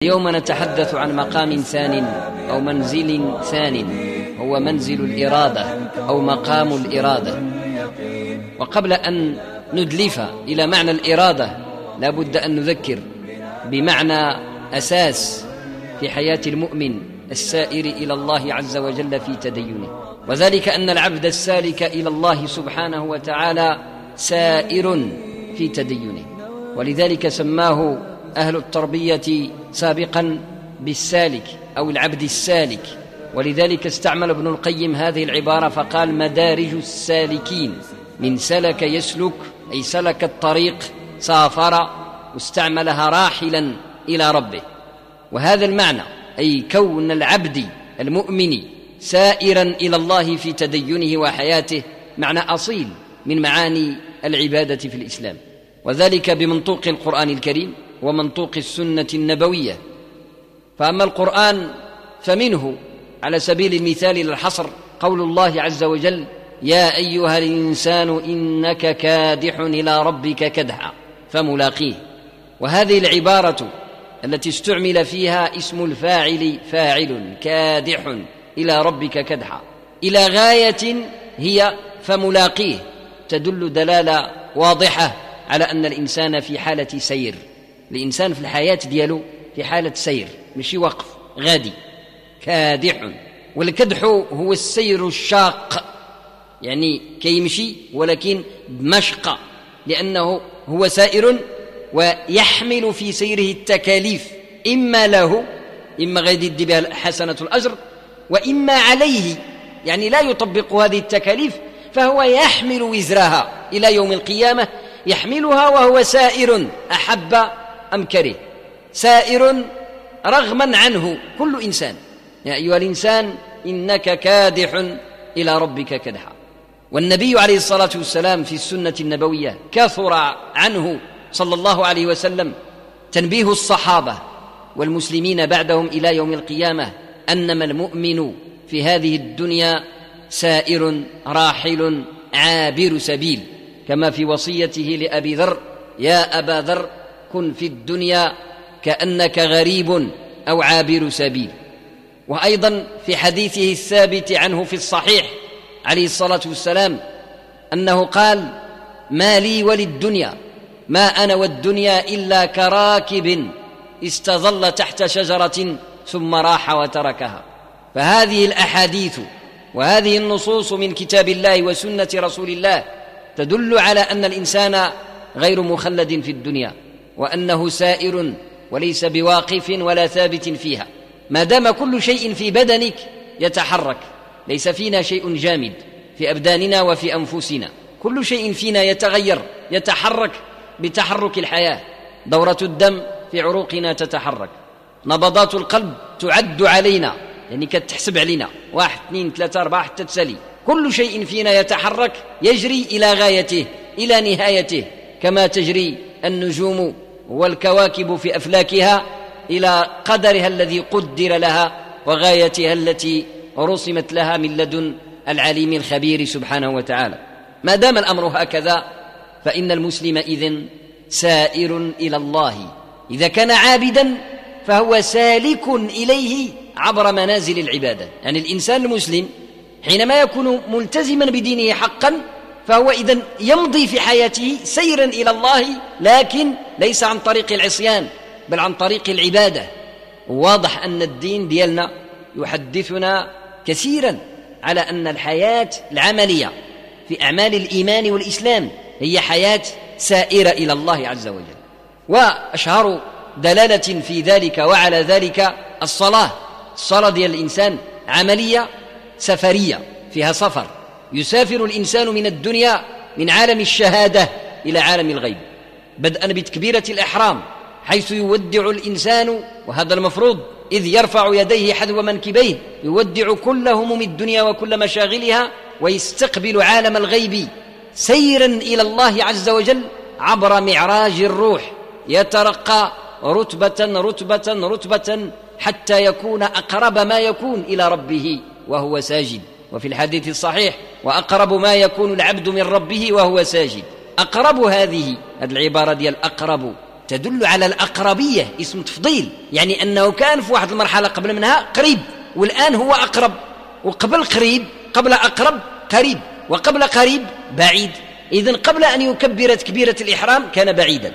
اليوم نتحدث عن مقام ثان أو منزل ثان، هو منزل الإرادة أو مقام الإرادة. وقبل أن ندلف إلى معنى الإرادة لا بد أن نذكر بمعنى أساس في حياة المؤمن السائر إلى الله عز وجل في تدينه، وذلك أن العبد السالك إلى الله سبحانه وتعالى سائر في تدينه، ولذلك سماه أهل التربية سابقا بالسالك أو العبد السالك. ولذلك استعمل ابن القيم هذه العبارة فقال: مدارج السالكين، من سلك يسلك أي سلك الطريق، سافر، واستعملها راحلا إلى ربه. وهذا المعنى أي كون العبد المؤمن سائرا إلى الله في تدينه وحياته معنى أصيل من معاني العبادة في الإسلام، وذلك بمنطوق القرآن الكريم ومنطوق السنة النبوية. فأما القرآن فمنه على سبيل المثال للحصر قول الله عز وجل: يا أيها الإنسان إنك كادح إلى ربك كدحا فملاقيه. وهذه العبارة التي استعمل فيها اسم الفاعل فاعل كادح إلى ربك كدحا إلى غاية هي فملاقيه، تدل دلالة واضحة على أن الإنسان في حالة سير. الإنسان في الحياة دياله في حالة سير، مش وقف غادي. كادح، والكدح هو السير الشاق، يعني كيمشي ولكن بمشقة، لأنه هو سائر ويحمل في سيره التكاليف، إما له، إما غادي يدي بها حسنة الأجر، وإما عليه، يعني لا يطبق هذه التكاليف فهو يحمل وزرها إلى يوم القيامة، يحملها وهو سائر أحب أم كره، سائر رغما عنه كل إنسان. يا أيها الإنسان إنك كادح إلى ربك كدحا. والنبي عليه الصلاة والسلام في السنة النبوية كثر عنه صلى الله عليه وسلم تنبيه الصحابة والمسلمين بعدهم إلى يوم القيامة أنما المؤمن في هذه الدنيا سائر راحل عابر سبيل، كما في وصيته لأبي ذر: يا أبا ذر كن في الدنيا كأنك غريب أو عابر سبيل. وأيضا في حديثه الثابت عنه في الصحيح عليه الصلاة والسلام أنه قال: ما لي وللدنيا، ما أنا والدنيا إلا كراكب استظل تحت شجرة ثم راح وتركها. فهذه الأحاديث وهذه النصوص من كتاب الله وسنة رسول الله تدل على أن الإنسان غير مخلد في الدنيا، وأنه سائر وليس بواقف ولا ثابت فيها، ما دام كل شيء في بدنك يتحرك. ليس فينا شيء جامد في أبداننا وفي أنفسنا، كل شيء فينا يتغير يتحرك بتحرك الحياة. دورة الدم في عروقنا تتحرك، نبضات القلب تعد علينا، يعني كتحسب علينا 1 2 3 4 حتى تسالي. كل شيء فينا يتحرك يجري إلى غايته إلى نهايته، كما تجري النجوم والكواكب في أفلاكها إلى قدرها الذي قدر لها وغايتها التي رسمت لها من لدن العليم الخبير سبحانه وتعالى. ما دام الأمر هكذا فإن المسلم إذن سائر إلى الله. إذا كان عابدا فهو سالك إليه عبر منازل العبادة. يعني الإنسان المسلم حينما يكون ملتزما بدينه حقا فهو إذن يمضي في حياته سيرا إلى الله، لكن ليس عن طريق العصيان بل عن طريق العبادة. واضح أن الدين ديالنا يحدثنا كثيرا على أن الحياة العملية في أعمال الإيمان والإسلام هي حياة سائرة إلى الله عز وجل. وأشهر دلالة في ذلك وعلى ذلك الصلاة ديال الإنسان عملية سفرية، فيها سفر، يسافر الإنسان من الدنيا من عالم الشهادة إلى عالم الغيب، بدءا بتكبيرة الإحرام حيث يودع الإنسان، وهذا المفروض، إذ يرفع يديه حذو منكبيه، يودع كل هموم الدنيا وكل مشاغلها ويستقبل عالم الغيب سيرا إلى الله عز وجل عبر معراج الروح، يترقى رتبة حتى يكون أقرب ما يكون إلى ربه وهو ساجد. وفي الحديث الصحيح: وأقرب ما يكون العبد من ربه وهو ساجد. أقرب، هذه العبارة ديال أقرب تدل على الأقربية، اسم تفضيل، يعني أنه كان في واحد المرحلة قبل منها قريب، والآن هو أقرب، وقبل قريب، قبل أقرب قريب، وقبل قريب بعيد. إذن قبل أن يكبر تكبيرة الإحرام كان بعيدا،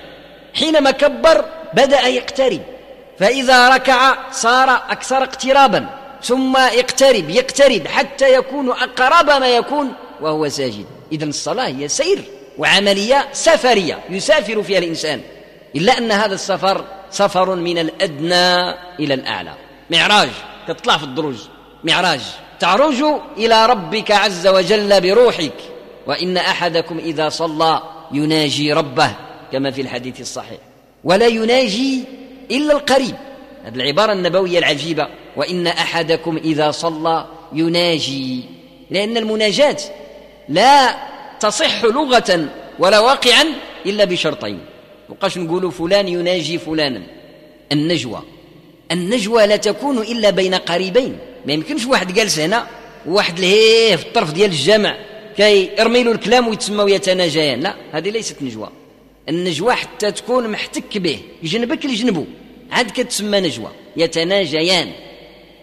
حينما كبر بدأ يقترب، فإذا ركع صار أكثر اقترابا، ثم يقترب حتى يكون أقرب ما يكون وهو ساجد. إذن الصلاة هي سير وعملية سفرية يسافر فيها الإنسان، إلا أن هذا السفر سفر من الأدنى إلى الأعلى، معراج، تطلع في الدروج، معراج، تعرج إلى ربك عز وجل بروحك. وإن أحدكم إذا صلى يناجي ربه كما في الحديث الصحيح، ولا يناجي إلا القريب. هذه العبارة النبوية العجيبة، وإن أحدكم إذا صلى يناجي، لأن المناجاة لا تصح لغة ولا واقعا إلا بشرطين. وقاش نقولوا فلان يناجي فلانا؟ النجوى لا تكون إلا بين قريبين. ما يمكنش واحد جالس هنا وواحد لهيه في الطرف ديال الجامع كي يرمي له الكلام ويتسموا يتناجيان، لا، هذه ليست نجوى. النجوى حتى تكون محتك به، يجنبك لجنبه، عاد كتسمى نجوى، يتناجيان.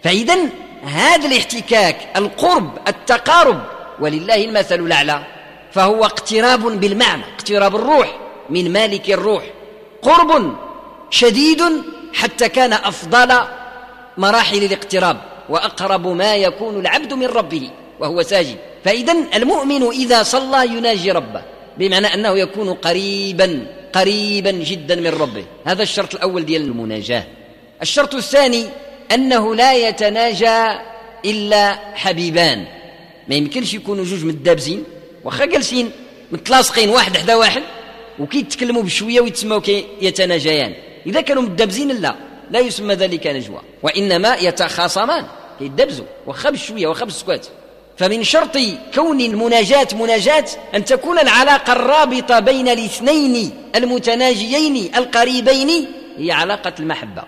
فإذا هذا الاحتكاك، القرب، التقارب، ولله المثل الأعلى، فهو اقتراب بالمعنى، اقتراب الروح من مالك الروح، قرب شديد حتى كان أفضل مراحل الاقتراب، وأقرب ما يكون العبد من ربه وهو ساجد. فإذا المؤمن إذا صلى يناجي ربه، بمعنى أنه يكون قريبا جدا من ربه. هذا الشرط الأول ديال المناجاة. الشرط الثاني أنه لا يتناجى إلا حبيبان. ما يمكنش يكونوا جوج متدابزين واخا جالسين متلاصقين واحد حدا واحد وكيتكلموا بشويه ويتسموا يتناجيان. اذا كانوا متدابزين لا يسمى ذلك نجوى، وانما يتخاصمان، كيدبزوا واخا بشويه واخا بالسكوات. فمن شرط كون المناجاة مناجاة أن تكون العلاقة الرابطة بين الاثنين المتناجيين القريبين هي علاقة المحبة،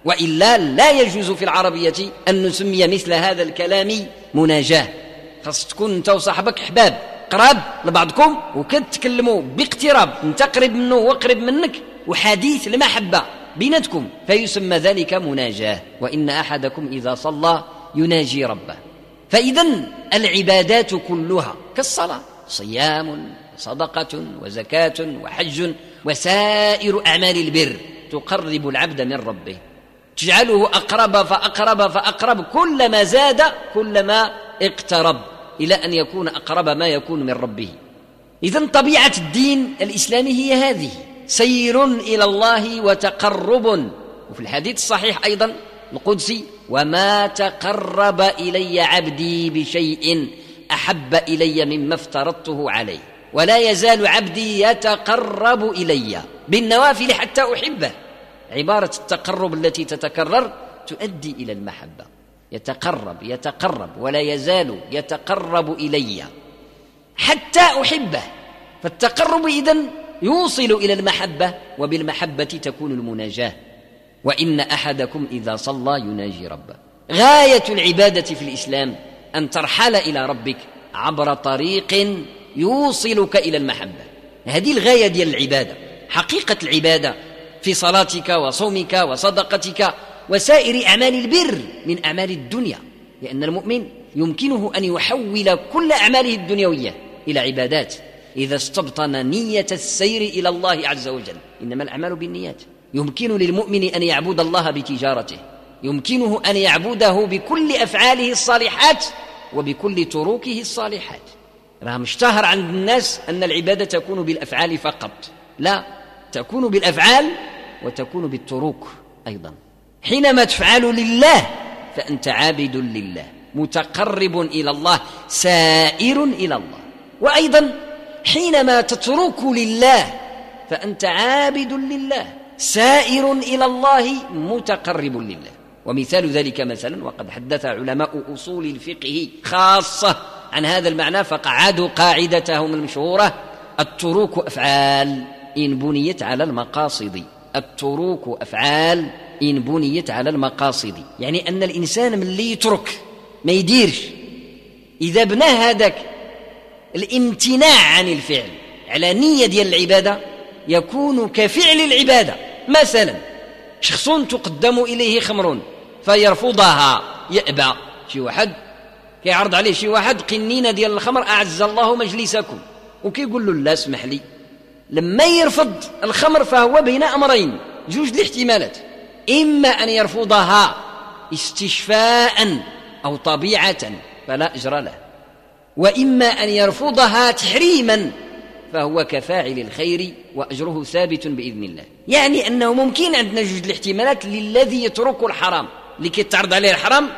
وإلا لا يجوز في العربية أن نسمي مثل هذا الكلام مناجاة. خاص تكون أنت وصاحبك أحباب قراب لبعضكم وكتكلموا باقتراب، أنت قريب منه وقريب منك، وحديث المحبة بيناتكم، فيسمى ذلك مناجاة. وإن أحدكم إذا صلى يناجي ربه. فإذن العبادات كلها كالصلاة، صيام وصدقة وزكاة وحج وسائر أعمال البر تقرب العبد من ربه، تجعله أقرب فأقرب، كلما زاد كلما اقترب، إلى أن يكون أقرب ما يكون من ربه. إذن طبيعة الدين الإسلامي هي هذه، سير إلى الله وتقرب. وفي الحديث الصحيح أيضا القدسي: وما تقرب إلي عبدي بشيء أحب إلي مما افترضته عليه، ولا يزال عبدي يتقرب إلي بالنوافل حتى أحبه. عبارة التقرب التي تتكرر تؤدي إلى المحبة، يتقرب ولا يزال يتقرب إلي حتى أحبه. فالتقرب إذن يوصل إلى المحبة، وبالمحبة تكون المناجاة. وإن أحدكم إذا صلى يناجي ربه. غاية العبادة في الإسلام أن ترحل إلى ربك عبر طريق يوصلك إلى المحبة. هذه الغاية ديال العبادة، حقيقة العبادة في صلاتك وصومك وصدقتك وسائر أعمال البر من أعمال الدنيا، لأن المؤمن يمكنه أن يحول كل أعماله الدنيوية إلى عبادات إذا استبطن نية السير إلى الله عز وجل. إنما الأعمال بالنيات. يمكن للمؤمن أن يعبد الله بتجارته، يمكنه أن يعبده بكل أفعاله الصالحات وبكل تروكه الصالحات. راه مشتهر عند الناس أن العبادة تكون بالأفعال فقط، لا، تكون بالأفعال وتكون بالتروك أيضا. حينما تفعل لله فأنت عابد لله، متقرب إلى الله، سائر إلى الله. وأيضا حينما تترك لله فأنت عابد لله، سائر إلى الله، متقرب لله. ومثال ذلك مثلا، وقد حدث علماء أصول الفقه خاصة عن هذا المعنى فقعدوا قاعدتهم المشهورة: التروك أفعال إن بنيت على المقاصد. التروك أفعال إن بنيت على المقاصد، يعني أن الإنسان من اللي يترك ما يديرش، إذا بنى هذاك الامتناع عن الفعل على نية ديال العبادة يكون كفعل العبادة، مثلا شخص تقدم إليه خمر فيرفضها، يأبى. شي واحد كيعرض عليه شي واحد قنينة ديال الخمر، أعز الله مجلسكم، وكيقول له لا اسمح لي. لما يرفض الخمر فهو بين أمرين، جوج الاحتمالات: إما أن يرفضها استشفاء أو طبيعة فلا أجر له، وإما أن يرفضها تحريما فهو كفاعل الخير وأجره ثابت بإذن الله. يعني أنه ممكن عندنا جوج الاحتمالات للذي يترك الحرام، اللي كيتعرض عليه الحرام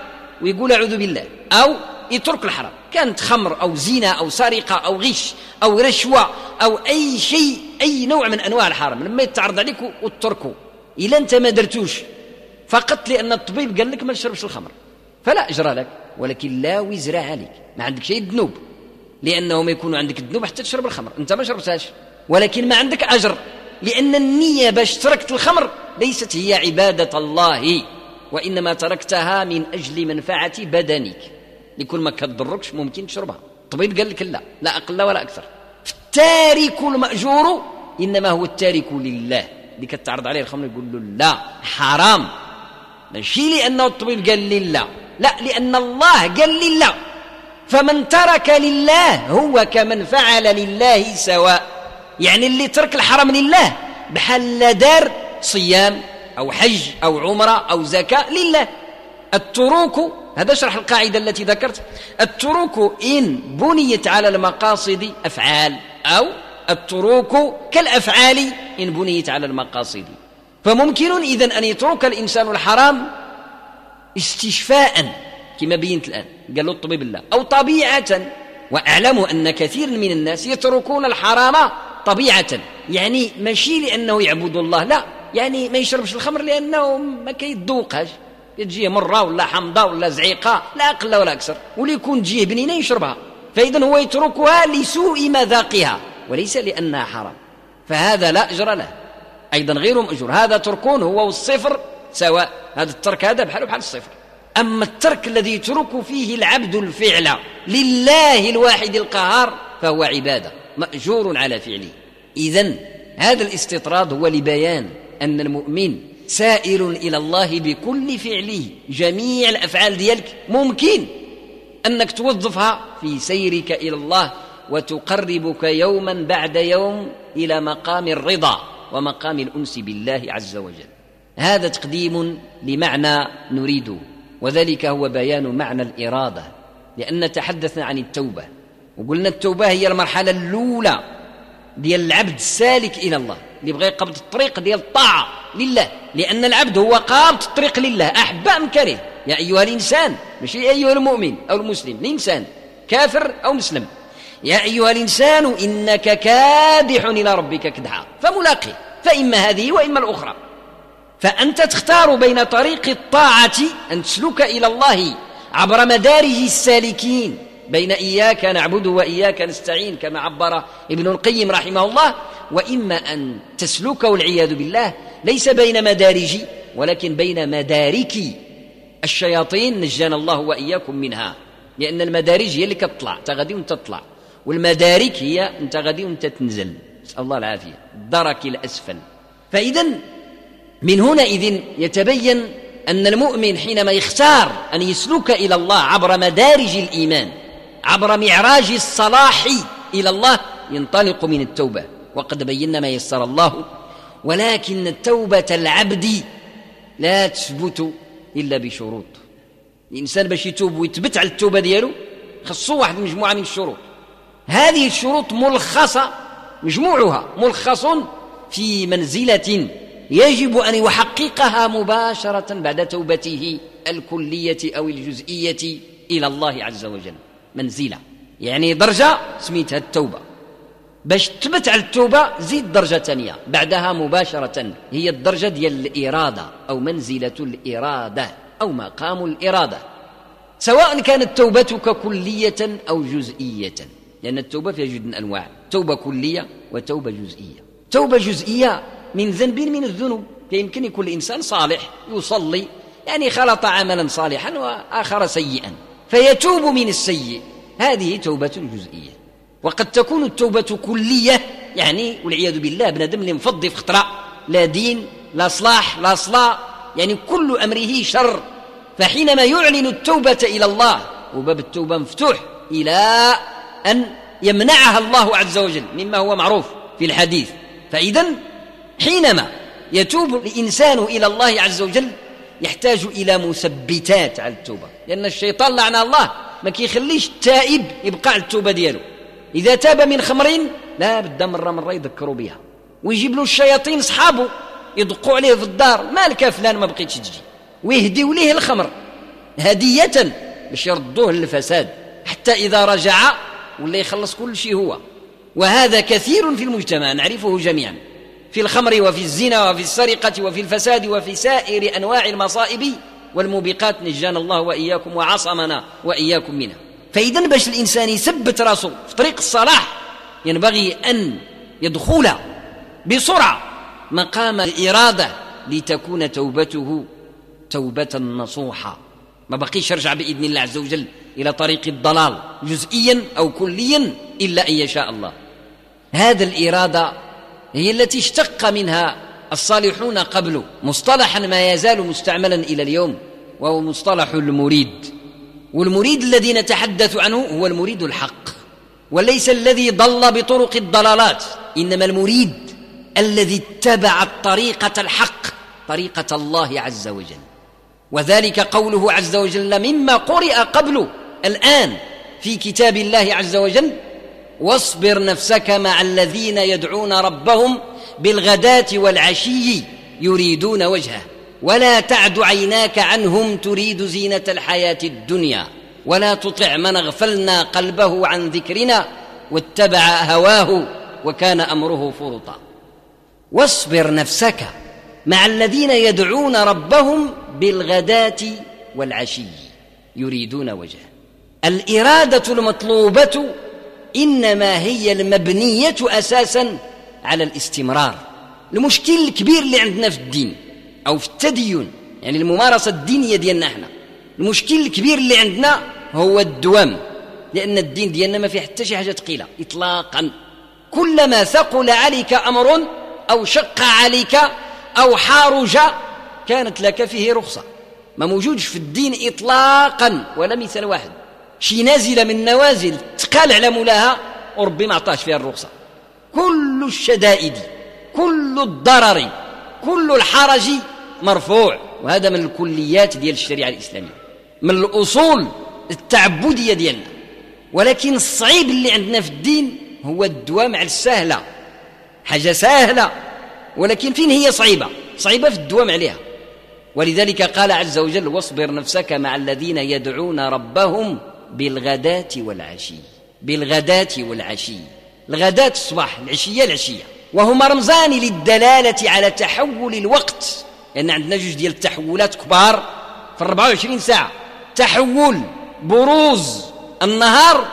ويقول أعوذ بالله، أو يترك الحرام، كانت خمر أو زنا أو سرقة أو غش أو رشوة أو أي شيء، أي نوع من أنواع الحرام لما يتعرض عليك وتتركه، إلا أنت ما درتوش فقط لأن الطبيب قال لك ما تشربش الخمر فلا أجر لك، ولكن لا وزر عليك، ما عندك شيء ذنوب، لأنه ما يكون عندك الذنوب حتى تشرب الخمر، أنت ما شربتهاش، ولكن ما عندك أجر، لأن النية باش تركت الخمر ليست هي عبادة الله، وإنما تركتها من أجل منفعة بدنك، لكل ما كتضركش ممكن تشربها. الطبيب قال لك لا أقل ولا أكثر. التارك المأجور إنما هو التارك لله، اللي كتعرض عليه الخمر يقول له لا حرام، ماشي لأنه الطبيب قال لي لا، لأن الله قال لي لا. فمن ترك لله هو كمن فعل لله سواء، يعني اللي ترك الحرام لله بحال دار صيام أو حج أو عمرة أو زكاة لله. التروك، هذا شرح القاعدة التي ذكرت، التروك إن بنيت على المقاصد أفعال، أو التروك كالأفعال إن بنيت على المقاصد. فممكن إذن أن يترك الإنسان الحرام استشفاء كما بينت الآن، قال له الطبيب الله، أو طبيعة. وأعلم أن كثير من الناس يتركون الحرام طبيعة، يعني ماشي لأنه يعبد الله، لا، يعني ما يشربش الخمر لأنه ما كيتذوقهاش، تجيه مرة ولا حمضة ولا زعيقة، لا أقل ولا أكثر، وليكون تجيه بنينة يشربها، فإذن هو يتركها لسوء مذاقها وليس لأنها حرام، فهذا لا أجر له، أيضا غير مأجور. هذا تركون هو والصفر سواء، هذا الترك هذا بحاله بحال الصفر. أما الترك الذي يترك فيه العبد الفعل لله الواحد القهار فهو عبادة مأجور على فعله. إذن هذا الاستطراد هو لبيان أن المؤمن سائر إلى الله بكل فعله، جميع الأفعال ديالك ممكن أنك توظفها في سيرك إلى الله وتقربك يوما بعد يوم إلى مقام الرضا ومقام الأنس بالله عز وجل. هذا تقديم لمعنى نريده، وذلك هو بيان معنى الإرادة، لأن تحدثنا عن التوبة وقلنا التوبة هي المرحلة الأولى ديال العبد السالك إلى الله، اللي بغى يقبض الطريق ديال الطاعة لله، لأن العبد هو قابض الطريق لله أحب أم كره. يا أيها الإنسان، ماشي يا أيها المؤمن أو المسلم، الإنسان كافر أو مسلم، يا أيها الإنسان إنك كادح إلى ربك كدحا فملاقيه، فإما هذه وإما الأخرى، فأنت تختار بين طريق الطاعة أن تسلك إلى الله عبر مدارج السالكين بين إياك نعبد وإياك نستعين كما عبر ابن القيم رحمه الله، وإما أن تسلك والعياذ بالله ليس بين مدارج ولكن بين مدارك الشياطين، نجانا الله وإياكم منها، لأن المدارج هي اللي كتطلع، أنت غادي وأنت تطلع، والمدارك هي أنت غادي وأنت تنزل، نسأل الله العافية، الدرك الأسفل. فإذن من هنا يتبين أن المؤمن حينما يختار أن يسلك إلى الله عبر مدارج الإيمان، عبر معراج الصلاح إلى الله، ينطلق من التوبة، وقد بينا ما يسر الله. ولكن التوبة العبد لا تثبت إلا بشروط. الإنسان باش يتوب ويثبت على التوبة دياله خصو واحد مجموعة من الشروط، هذه الشروط ملخصة، مجموعها ملخص في منزلة يجب أن يحققها مباشرة بعد توبته الكلية أو الجزئية إلى الله عز وجل. منزلة يعني درجة سميتها التوبة، باش تثبت على التوبة زيد درجة ثانية بعدها مباشرة، هي الدرجة ديال الإرادة أو منزلة الإرادة أو مقام الإرادة، سواء كانت توبتك كلية أو جزئية، لأن التوبة فيها جد من أنواع، توبة كلية وتوبة جزئية. توبة جزئية من ذنب من الذنوب، يمكن يكون الإنسان صالح يصلي، يعني خلط عملا صالحا وآخر سيئا فيتوب من السيء، هذه توبة جزئية. وقد تكون التوبة كلية، يعني والعياذ بالله بنادم اللي مفضي في خطرة، لا دين لا صلاح لا صلاة، يعني كل أمره شر. فحينما يعلن التوبة إلى الله وباب التوبة مفتوح إلى أن يمنعها الله عز وجل مما هو معروف في الحديث. فإذن حينما يتوب الإنسان إلى الله عز وجل يحتاج إلى مثبتات على التوبة، لأن الشيطان لعنه الله ما كيخليش التائب يبقى على التوبة دياله. إذا تاب من خمر لا بد مرة يذكروا بها، ويجيب له الشياطين صحابه يدقوا عليه في الدار، مالك فلان ما بقيتش تجي، ويهديوا ليه الخمر هدية باش يردوه للفساد، حتى إذا رجع ولا يخلص كل شيء هو. وهذا كثير في المجتمع نعرفه جميعا، في الخمر وفي الزنا وفي السرقة وفي الفساد وفي سائر أنواع المصائب والموبقات، نجانا الله وإياكم وعصمنا وإياكم منها. فإذا باش الإنسان يثبت راسه في طريق الصلاح ينبغي أن يدخل بسرعة مقام الإرادة لتكون توبته توبة نصوحة، ما بقيش يرجع بإذن الله عز وجل إلى طريق الضلال جزئيا أو كليا إلا أن يشاء الله. هذا الإرادة هي التي اشتق منها الصالحون قبله مصطلحا ما يزال مستعملا إلى اليوم، وهو مصطلح المريد. والمريد الذي نتحدث عنه هو المريد الحق، وليس الذي ضل بطرق الضلالات، إنما المريد الذي اتبع الطريقة الحق، طريقة الله عز وجل. وذلك قوله عز وجل مما قرئ قبله الآن في كتاب الله عز وجل: واصبر نفسك مع الذين يدعون ربهم بالغداة والعشي يريدون وجهه ولا تعد عيناك عنهم تريد زينة الحياة الدنيا ولا تطع من اغفلنا قلبه عن ذكرنا واتبع هواه وكان أمره فرطا. واصبر نفسك مع الذين يدعون ربهم بالغداة والعشي يريدون وجهه. الإرادة المطلوبة إنما هي المبنية أساسا على الاستمرار. المشكل الكبير اللي عندنا في الدين أو في التدين، يعني الممارسة الدينية ديالنا احنا، المشكل الكبير اللي عندنا هو الدوام، لأن الدين ديالنا ما فيه حتى شي حاجة ثقيلة إطلاقا. كلما ثقل عليك أمر أو شق عليك أو حارج كانت لك فيه رخصة. ما موجودش في الدين إطلاقا ولا مثال واحد شي نازلة من نوازل تقال على مولاها وربي ما عطاش فيها الرخصة. كل الشدائد كل الضرر كل الحرج مرفوع، وهذا من الكليات ديال الشريعة الإسلامية، من الأصول التعبدية ديالنا. ولكن الصعيب اللي عندنا في الدين هو الدوام على السهلة، حاجة سهلة ولكن فين هي صعيبة في الدوام عليها. ولذلك قال عز وجل: واصبر نفسك مع الذين يدعون ربهم بالغداة والعشي. بالغداة والعشي، الغداة الصباح، العشية العشية، وهما رمزان للدلالة على تحول الوقت، لأن عندنا جوج ديال التحولات كبار في 24 ساعة: تحول بروز النهار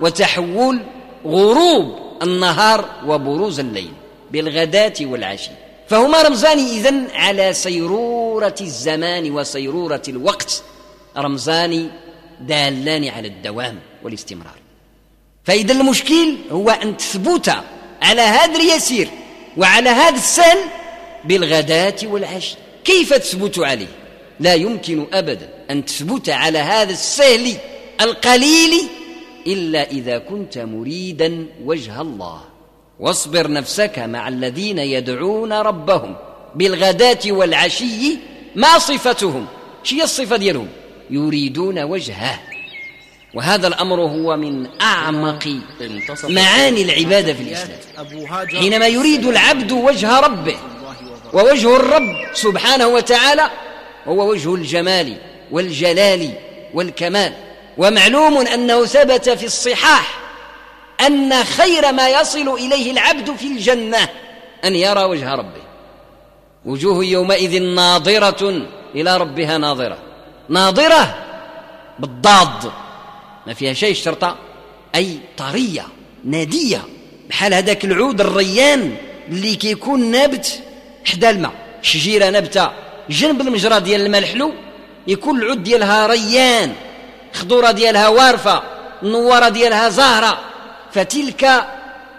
وتحول غروب النهار وبروز الليل، بالغداة والعشي. فهما رمزان إذن على سيرورة الزمان وسيرورة الوقت، رمزان دالان على الدوام والاستمرار. فإذا المشكل هو أن تثبت على هذا اليسير وعلى هذا السهل بالغداة والعشي. كيف تثبت عليه؟ لا يمكن أبدا أن تثبت على هذا السهل القليل إلا إذا كنت مريدا وجه الله. واصبر نفسك مع الذين يدعون ربهم بالغداة والعشي. ما صفتهم؟ شي الصفة ديالهم؟ يريدون وجهه. وهذا الأمر هو من أعمق معاني العبادة في الإسلام. حينما يريد العبد وجه ربه، ووجه الرب سبحانه وتعالى هو وجه الجمال والجلال والكمال. ومعلوم أنه ثبت في الصحاح أن خير ما يصل إليه العبد في الجنة أن يرى وجه ربه. وجوه يومئذ ناظرة إلى ربها ناظرة. ناظرة بالضاد ما فيها شيء الشرطة، أي طرية نادية، بحال هذاك العود الريان اللي كيكون نابت حدا الماء، شجيرة نبتة جنب المجرى ديال الماء الحلو، يكون العود ديالها ريان، خضورة ديالها وارفة، النوارة ديالها زهرة، فتلك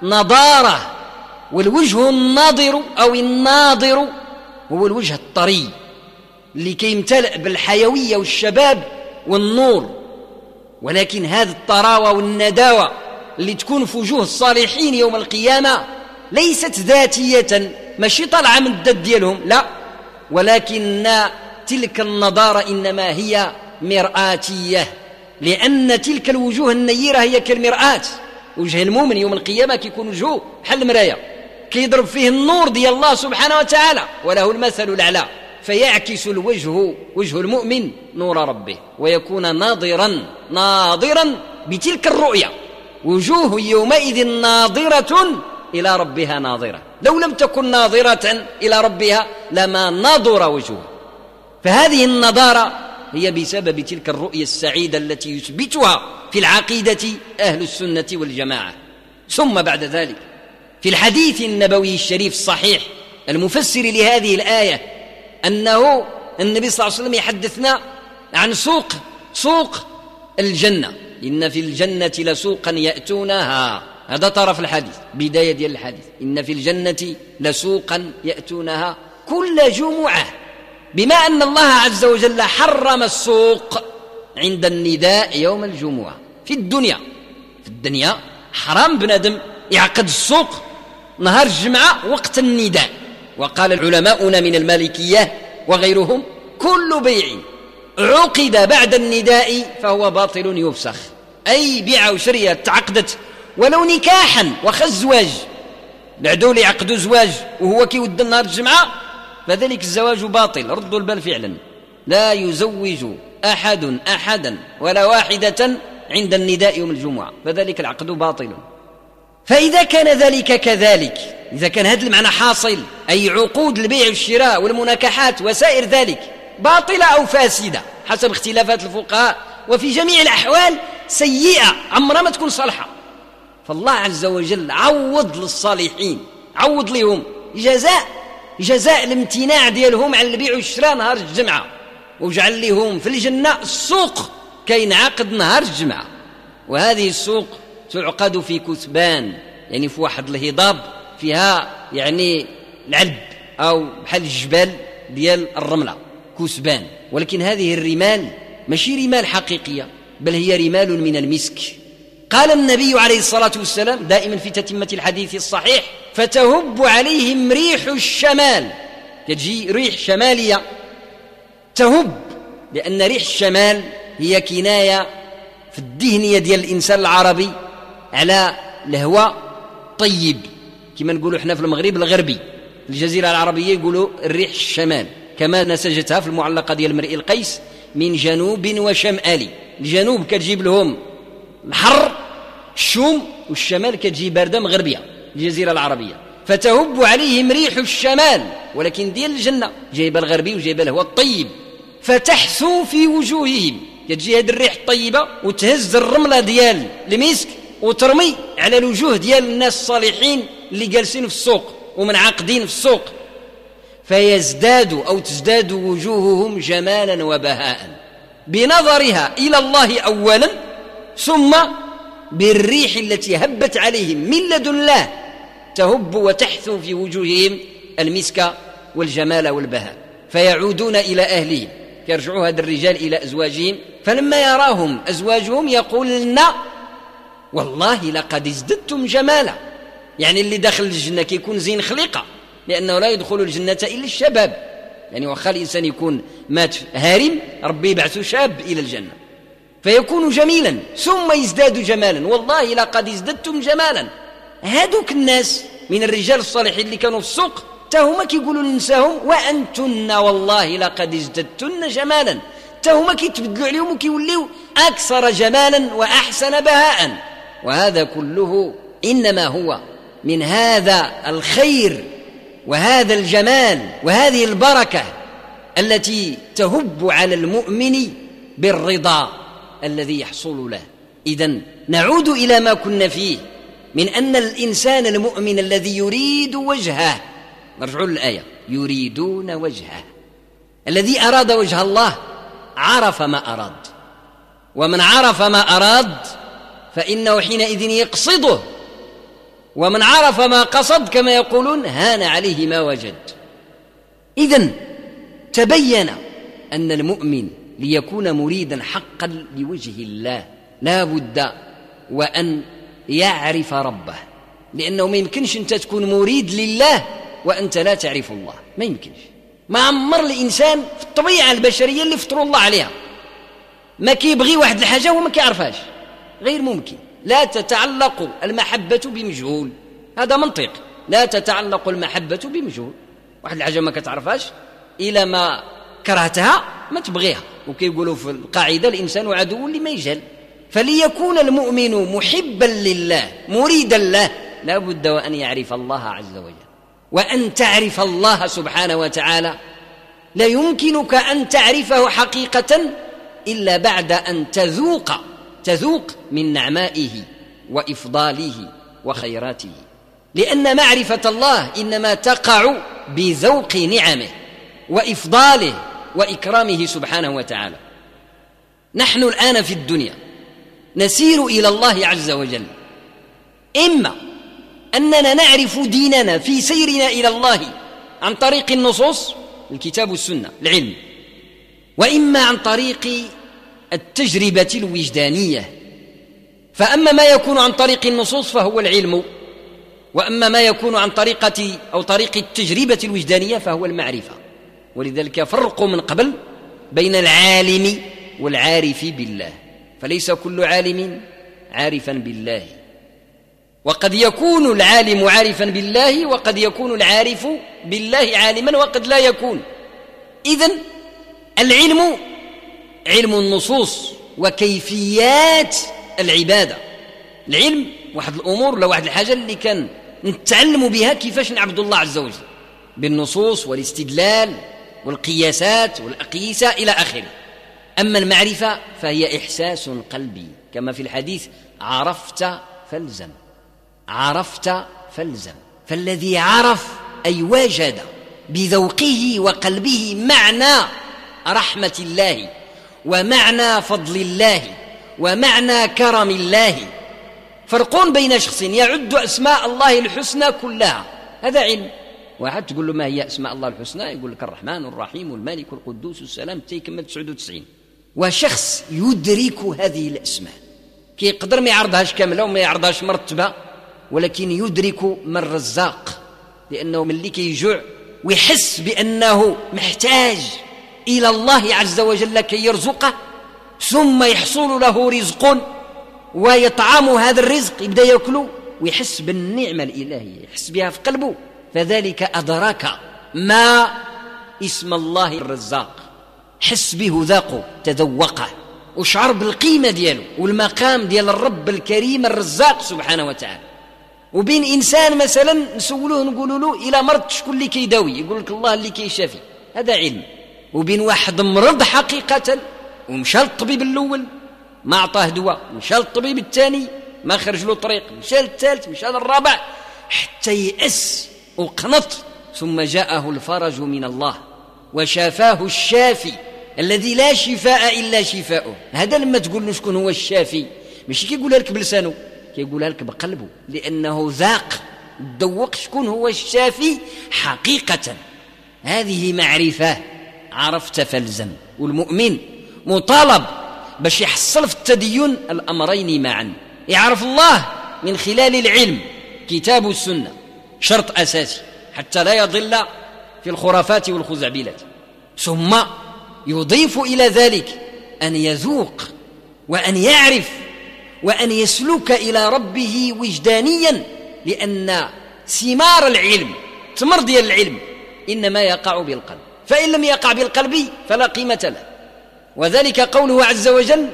نضارة. والوجه الناظر أو الناظر هو الوجه الطري اللي كيمتلئ بالحيوية والشباب والنور، ولكن هذه الطراوة والنداوة اللي تكون في وجوه الصالحين يوم القيامة ليست ذاتية، ماشي طالعة من الدد ديالهم، لا، ولكن تلك النضارة إنما هي مرآتية، لأن تلك الوجوه النيرة هي كالمرآة. وجه المؤمن يوم القيامة كيكون وجهه بحال المراية، كيضرب فيه النور ديال الله سبحانه وتعالى، وله المثل الأعلى، فيعكس الوجه وجه المؤمن نور ربه، ويكون ناظرا بتلك الرؤية. وجوه يومئذ ناظرة إلى ربها ناظرة، لو لم تكن ناظرة إلى ربها لما نظر وجهها. فهذه النضارة هي بسبب تلك الرؤية السعيدة التي يثبتها في العقيدة أهل السنة والجماعة. ثم بعد ذلك في الحديث النبوي الشريف الصحيح المفسر لهذه الآية أنه النبي صلى الله عليه وسلم يحدثنا عن سوق الجنة، إن في الجنة لسوقا يأتونها، هذا طرف الحديث، بداية ديال الحديث، إن في الجنة لسوقا يأتونها كل جمعة، بما أن الله عز وجل حرم السوق عند النداء يوم الجمعة. في الدنيا حرام بنادم يعقد السوق نهار الجمعة وقت النداء. وقال العلماؤنا من المالكية وغيرهم كل بيع عقد بعد النداء فهو باطل يفسخ، أي بيع وشرية تعقدت ولو نكاحا وخزواج، العدول يعقدوا زواج وهو كيود النهار الجمعة، فذلك الزواج باطل. ردوا البال، فعلا لا يزوج أحدا ولا واحدة عند النداء يوم الجمعة، فذلك العقد باطل. فإذا كان ذلك كذلك، إذا كان هذا المعنى حاصل، أي عقود البيع والشراء والمناكحات وسائر ذلك باطلة أو فاسدة حسب اختلافات الفقهاء، وفي جميع الأحوال سيئة، عمرها ما تكون صالحة، فالله عز وجل عوض للصالحين، عوض لهم جزاء الامتناع ديالهم عن البيع والشراء نهار الجمعة، وجعل لهم في الجنة السوق كينعقد نهار الجمعة. وهذه السوق تعقد في كثبان، يعني في واحد الهضاب فيها يعني العلب أو بحال الجبال ديال الرملة، كثبان. ولكن هذه الرمال ماشي رمال حقيقية، بل هي رمال من المسك. قال النبي عليه الصلاة والسلام دائما في تتمة الحديث الصحيح: فتهب عليهم ريح الشمال، تجي ريح شمالية تهب، لأن ريح الشمال هي كناية في الذهنية ديال الإنسان العربي على الهواء طيب، كما نقولوا احنا في المغرب الغربي، الجزيرة العربية يقولوا الريح الشمال، كما نسجتها في المعلقة ديال المرئي القيس: من جنوب وشمال. الجنوب كتجيب لهم الحر الشوم، والشمال كتجي باردة مغربية الجزيرة العربية. فتهب عليهم ريح الشمال، ولكن ديال الجنة جايبة الغربي وجايبة الهواء الطيب. فتحثو في وجوههم، تجي هذه الريح الطيبة وتهز الرملة ديال المسك وترمي على الوجوه ديال الناس الصالحين اللي جالسين في السوق ومنعقدين في السوق، فيزداد أو تزداد وجوههم جمالا وبهاء بنظرها إلى الله أولا، ثم بالريح التي هبت عليهم من لدن الله، تهب وتحثو في وجوههم المسك والجمال والبهاء. فيعودون إلى أهلهم، يرجعوا هذا الرجال إلى أزواجهم، فلما يراهم أزواجهم يقولن: والله لقد ازددتم جمالا. يعني اللي داخل الجنة كيكون زين خليقة، لأنه لا يدخل الجنة إلا الشباب، يعني وخا الإنسان يكون مات هارم ربي يبعث شاب إلى الجنة فيكون جميلا، ثم يزداد جمالا. والله لقد ازددتم جمالا. هذوك الناس من الرجال الصالحين اللي كانوا في السوق تهما كيقولوا لنساهم: وأنتن والله لقد ازددتن جمالا. تهما كيتبدلوا عليهم وكيوليوا أكثر جمالا وأحسن بهاء. وهذا كله إنما هو من هذا الخير وهذا الجمال وهذه البركة التي تهب على المؤمن بالرضا الذي يحصل له. إذن نعود إلى ما كنا فيه من أن الإنسان المؤمن الذي يريد وجهه، نرجعوا للآية: يريدون وجهه، الذي أراد وجه الله عرف ما أراد، ومن عرف ما أراد فإنه حينئذ يقصده، ومن عرف ما قصد كما يقولون هان عليه ما وجد. إذن تبين أن المؤمن ليكون مريدا حقا لوجه الله لا بد وأن يعرف ربه، لأنه ما يمكنش أنت تكون مريد لله وأنت لا تعرف الله، ما يمكنش. ما عمر الإنسان في الطبيعة البشرية اللي فطروا الله عليها ما كيبغي واحد الحاجة وما كيعرفهاش، غير ممكن. لا تتعلق المحبة بمجهول، هذا منطق. لا تتعلق المحبة بمجهول، واحد الحاجة ما كتعرفهاش إلى ما كرهتها ما تبغيها. وكيقولوا في القاعدة الإنسان عدو لما يجهل. فليكون المؤمن محبا لله مريدا له لا بد وأن يعرف الله عز وجل. وأن تعرف الله سبحانه وتعالى لا يمكنك أن تعرفه حقيقة إلا بعد أن تذوق من نعمائه وإفضاله وخيراته، لأن معرفة الله إنما تقع بذوق نعمه وإفضاله وإكرامه سبحانه وتعالى. نحن الآن في الدنيا نسير إلى الله عز وجل، إما أننا نعرف ديننا في سيرنا إلى الله عن طريق النصوص الكتاب والسنة العلم، وإما عن طريق التجربة الوجدانية. فأما ما يكون عن طريق النصوص فهو العلم، وأما ما يكون عن طريق التجربة الوجدانية فهو المعرفة. ولذلك فرقوا من قبل بين العالم والعارف بالله، فليس كل عالم عارفا بالله، وقد يكون العالم عارفا بالله وقد يكون العارف بالله عالما وقد لا يكون. إذن العلم علم النصوص وكيفيات العبادة. العلم واحد الأمور ولا واحد الحاجة اللي كان نتعلم بها كيفاش نعبد الله عز وجل بالنصوص والاستدلال والقياسات والأقيسة إلى آخره. أما المعرفة فهي إحساس قلبي، كما في الحديث عرفت فالزم، عرفت فالزم. فالذي عرف أي وجد بذوقه وقلبه معنى رحمة الله ومعنى فضل الله ومعنى كرم الله. فرق بين شخص يعد أسماء الله الحسنى كلها، هذا علم. واحد تقول له ما هي أسماء الله الحسنى يقول لك الرحمن الرحيم والمالك القدوس السلام تيكمل 99. وشخص يدرك هذه الأسماء كيقدر ما يعرضهاش كاملة وما يعرضهاش مرتبة، ولكن يدرك من الرزاق، لأنه من اللي كيجوع ويحس بأنه محتاج إلى الله عز وجل كي يرزقه، ثم يحصل له رزق ويطعم هذا الرزق يبدأ يأكله ويحس بالنعمة الإلهية، يحس بها في قلبه، فذلك أدرك ما اسم الله الرزاق، حس به ذاقه تذوقه وشعر بالقيمة دياله والمقام ديال الرب الكريم الرزاق سبحانه وتعالى. وبين إنسان مثلا نسولوه نقولوا له إلى مرض شكون اللي كيداوي يقول لك الله اللي كيشافي، هذا علم. وبين واحد مرض حقيقة ومشى للطبيب الأول ما أعطاه دواء، مشى للطبيب الثاني ما خرج له طريق، مشى للثالث مشى للرابع حتى يأس وقنط، ثم جاءه الفرج من الله وشافاه الشافي الذي لا شفاء إلا شفاؤه. هذا لما تقول له شكون هو الشافي ماشي كيقولها لك بلسانه، كيقولها لك بقلبه، لأنه ذاق تذوق شكون هو الشافي حقيقة. هذه معرفة، عرفت فالزم. والمؤمن مطالب باش يحصل في التدين الأمرين معا، يعرف الله من خلال العلم كتاب والسنة، شرط أساسي حتى لا يضل في الخرافات والخزعبلات، ثم يضيف إلى ذلك أن يذوق وأن يعرف وأن يسلك إلى ربه وجدانيا، لأن ثمار العلم ثمر ديال العلم إنما يقع بالقلب، فإن لم يقع بالقلب فلا قيمة له. وذلك قوله عز وجل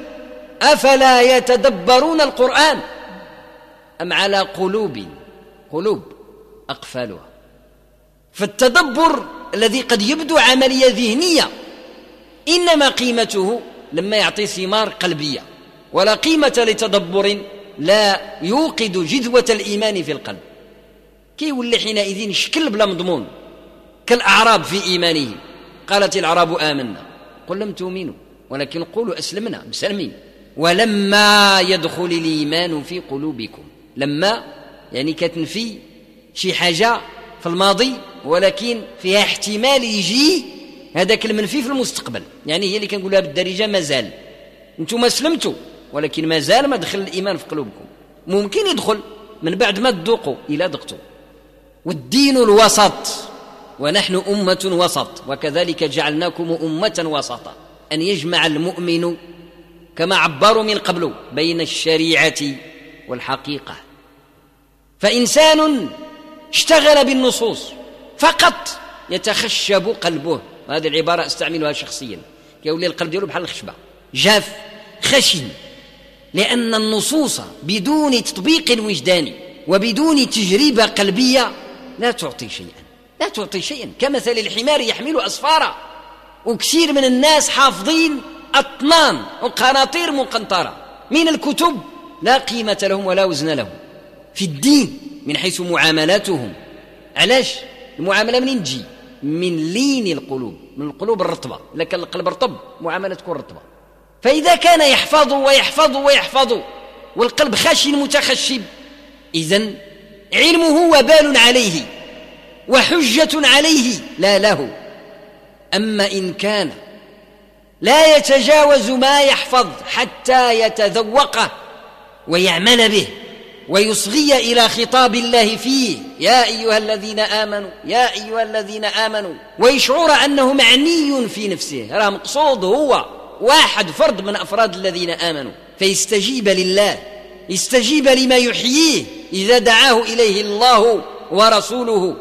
أفلا يتدبرون القرآن أم على قلوب أقفالها. فالتدبر الذي قد يبدو عملية ذهنية إنما قيمته لما يعطي ثمار قلبية، ولا قيمة لتدبر لا يوقد جذوة الإيمان في القلب، كي يولي حينئذ شكل بلا مضمون كالأعراب في إيمانهم. قالت الأعراب آمنا قل لم تؤمنوا ولكن قولوا أسلمنا مسلمين ولما يدخل الإيمان في قلوبكم. لما يعني كتنفي شي حاجة في الماضي ولكن فيها احتمال يجي هذاك المنفي في المستقبل. يعني هي اللي كنقولها بالدارجة مازال انتم سلمتوا، ولكن مازال ما دخل الإيمان في قلوبكم، ممكن يدخل من بعد ما تذوقوا إلى ذقتوا. والدين الوسط، ونحن أمة وسط، وكذلك جعلناكم أمة وسطا، أن يجمع المؤمن كما عبروا من قبل بين الشريعة والحقيقة. فإنسان اشتغل بالنصوص فقط يتخشب قلبه، وهذه العبارة أستعملها شخصيا، يولي القلب ديالو بحال الخشبة، جاف خشن، لأن النصوص بدون تطبيق وجداني وبدون تجربة قلبية لا تعطي شيئا، لا تعطي شيئا، كمثل الحمار يحمل أسفارا. وكثير من الناس حافظين أطنان وقناطير مقنطرة من الكتب لا قيمة لهم ولا وزن لهم في الدين من حيث معاملاتهم. علاش؟ المعاملة منين تجي؟ من لين القلوب، من القلوب الرطبة. إذا كان القلب رطب معاملة تكون رطبة. فإذا كان يحفظ ويحفظ ويحفظ والقلب خاشن متخشب، إذن علمه وبال عليه وحجة عليه لا له. أما إن كان لا يتجاوز ما يحفظ حتى يتذوقه ويعمل به ويصغي إلى خطاب الله فيه، يا أيها الذين آمنوا يا أيها الذين آمنوا، ويشعر أنه معني في نفسه، راه مقصود هو واحد فرد من أفراد الذين آمنوا، فيستجيب لله، يستجيب لما يحييه إذا دعاه إليه الله ورسوله،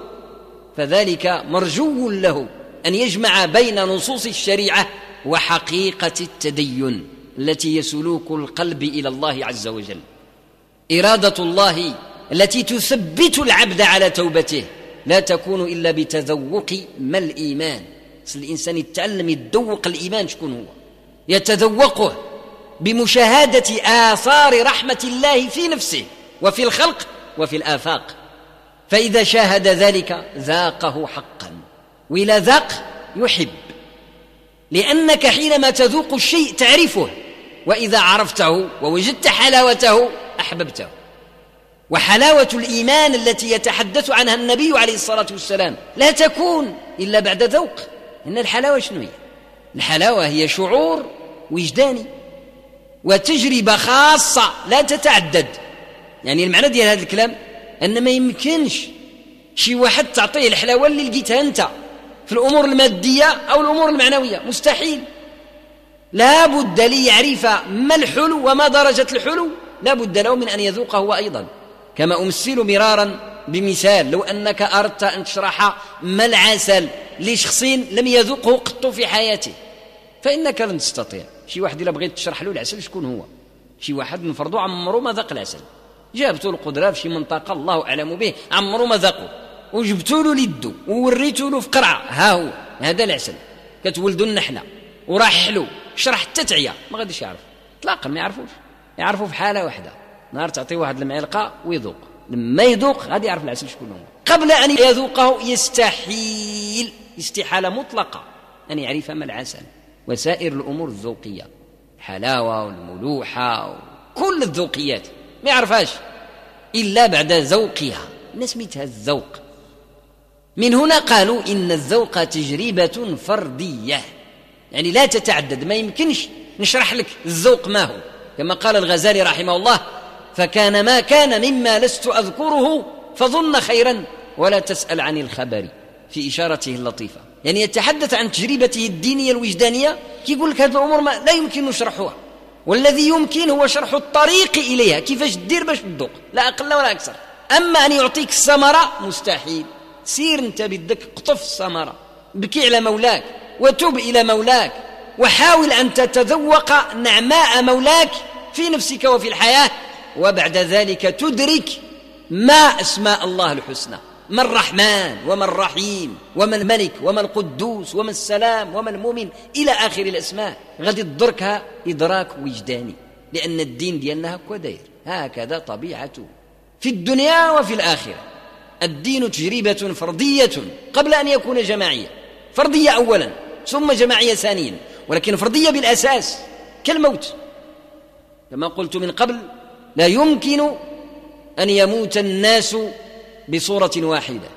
فذلك مرجو له أن يجمع بين نصوص الشريعة وحقيقة التدين التي يسلوك القلب إلى الله عز وجل. إرادة الله التي تثبت العبد على توبته لا تكون إلا بتذوق ما الإيمان. الإنسان يتعلم يتذوق الإيمان شكون هو، يتذوقه بمشاهدة آثار رحمة الله في نفسه وفي الخلق وفي الآفاق، فإذا شاهد ذلك ذاقه حقا، وإلى ذاق يحب، لأنك حينما تذوق الشيء تعرفه، وإذا عرفته ووجدت حلاوته أحببته. وحلاوة الإيمان التي يتحدث عنها النبي عليه الصلاة والسلام لا تكون إلا بعد ذوق. إن الحلاوة شنو هي؟ الحلاوة هي شعور وجداني وتجربة خاصة لا تتعدد. يعني المعنى ديال هذا الكلام أن ما يمكنش شي واحد تعطيه الحلاوة اللي لقيتها أنت في الأمور المادية أو الأمور المعنوية، مستحيل. لا بد ليعرف ما الحلو وما درجة الحلو، لا بد له من أن يذوقه هو أيضا. كما أمثل مرارا بمثال، لو أنك أردت أن تشرح ما العسل لشخص لم يذوقه قط في حياته فإنك لن تستطيع. شي واحد إلا بغيت تشرح له العسل شكون هو؟ شي واحد نفرضوا عمره ما ذاق العسل، جابتوا القدرة في شي منطقة الله أعلم به عمره ما ذاقه، وجبتوا له ليدو ووريتوا له في قرعة، ها هو هذا العسل، كتولدوا النحلة وراح حلو، شرح حتى تعيا ما غاديش يعرف اطلاقا، ما يعرفوش، يعرفوا في حالة واحدة، نهار تعطيه واحد المعلقة ويذوق، لما يذوق غادي يعرف العسل شكون هو. قبل أن يذوقه يستحيل استحالة مطلقة أن يعرف ما العسل وسائر الأمور الذوقية، الحلاوة والملوحة وكل الذوقيات ما يعرفهاش إلا بعد ذوقها، نسميتها الذوق. من هنا قالوا إن الذوق تجربة فردية، يعني لا تتعدد، ما يمكنش نشرح لك الذوق ما هو، كما قال الغزالي رحمه الله: فكان ما كان مما لست أذكره فظن خيرا ولا تسأل عن الخبر، في إشارته اللطيفة. يعني يتحدث عن تجربته الدينية الوجدانية، يقول لك هذه الأمور لا يمكن نشرحها، والذي يمكن هو شرح الطريق إليها، كيفاش تدير باش تذوق، لا أقل ولا أكثر. أما أن يعطيك الثمرة مستحيل. سير أنت بدك قطف الثمرة، بكي على مولاك وتوب إلى مولاك، وحاول أن تتذوق نعماء مولاك في نفسك وفي الحياة، وبعد ذلك تدرك ما أسماء الله الحسنى، ما الرحمن وما الرحيم وما الملك وما القدوس وما السلام وما المؤمن إلى آخر الأسماء، غادي تدركها إدراك وجداني، لأن الدين ديالنا هكذا داير، هكذا طبيعته في الدنيا وفي الآخرة. الدين تجربة فردية قبل أن يكون جماعية، فردية أولا ثم جماعية ثانيا، ولكن فردية بالأساس كالموت. كما قلت من قبل، لا يمكن أن يموت الناس بصورة واحدة،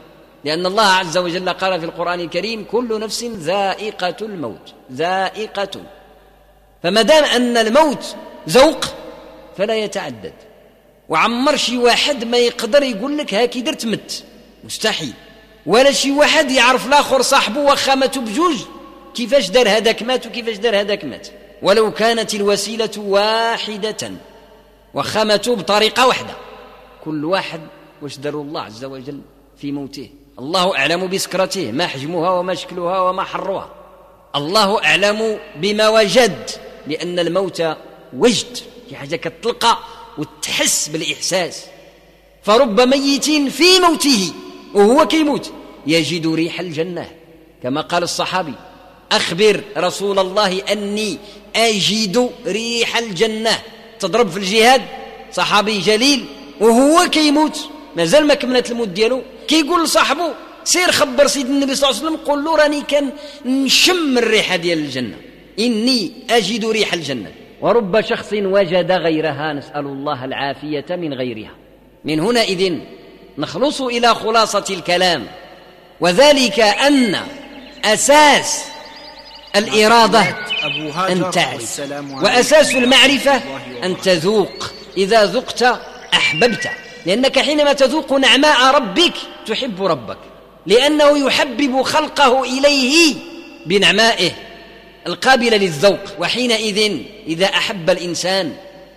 لأن الله عز وجل قال في القرآن الكريم كل نفس ذائقة الموت، ذائقة. فما دام أن الموت ذوق فلا يتعدد. وعمر شي واحد ما يقدر يقول لك هاكي درت مت، مستحيل. ولا شي واحد يعرف الآخر صاحبه وخامته بجوج كيفاش دار هذاك مات وكيفاش دار هذاك مات، ولو كانت الوسيلة واحدة وخامته بطريقة واحدة. كل واحد واش داروا الله عز وجل في موته. الله أعلم بسكرته، ما حجمها وما شكلها وما حرها. الله أعلم بما وجد، لأن الموت وجد، في حاجة كتلقى وتحس بالإحساس. فرب ميت في موته وهو كيموت يجد ريح الجنة، كما قال الصحابي أخبر رسول الله أني أجد ريح الجنة. تضرب في الجهاد صحابي جليل وهو كيموت، مازال ما كملت الموت ديالو، كيقول لصاحبه سير خبر سيد النبي صلى الله عليه وسلم قول له راني كان نشم الريحة ديال الجنة، إني أجد ريح الجنة. ورب شخص وجد غيرها، نسأل الله العافية من غيرها. من هنا إذن نخلص إلى خلاصة الكلام، وذلك أن أساس الإرادة أن تعرف، وأساس المعرفة أن تذوق. إذا ذقت أحببت، لأنك حينما تذوق نعماء ربك تحب ربك، لأنه يحبب خلقه إليه بنعمائه القابلة للذوق. وحينئذ إذا أحب الإنسان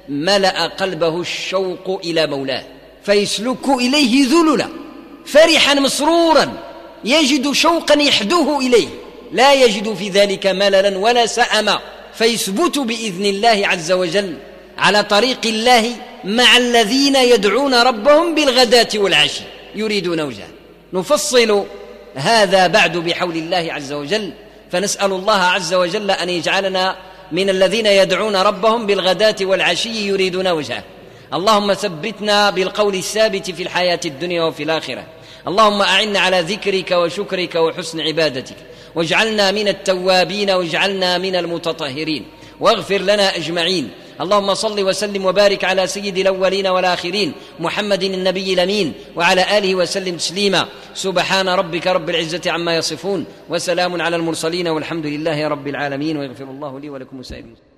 ملأ قلبه الشوق إلى مولاه، فيسلك إليه ذللا فرحا مسرورا، يجد شوقا يحدوه إليه، لا يجد في ذلك مللا ولا سأما، فيثبت بإذن الله عز وجل على طريق الله مع الذين يدعون ربهم بالغداة والعشي يريدون وجهه. نفصل هذا بعد بحول الله عز وجل، فنسأل الله عز وجل أن يجعلنا من الذين يدعون ربهم بالغداة والعشي يريدون وجهه. اللهم ثبتنا بالقول الثابت في الحياة الدنيا وفي الآخرة. اللهم أعنا على ذكرك وشكرك وحسن عبادتك، واجعلنا من التوابين واجعلنا من المتطهرين، واغفر لنا أجمعين. اللهم صل وسلم وبارك على سيد الأولين والآخرين محمد النبي الأمين وعلى آله وسلم تسليما. سبحان ربك رب العزة عما يصفون، وسلام على المرسلين، والحمد لله رب العالمين. ويغفر الله لي ولكم وسائر المسلمين.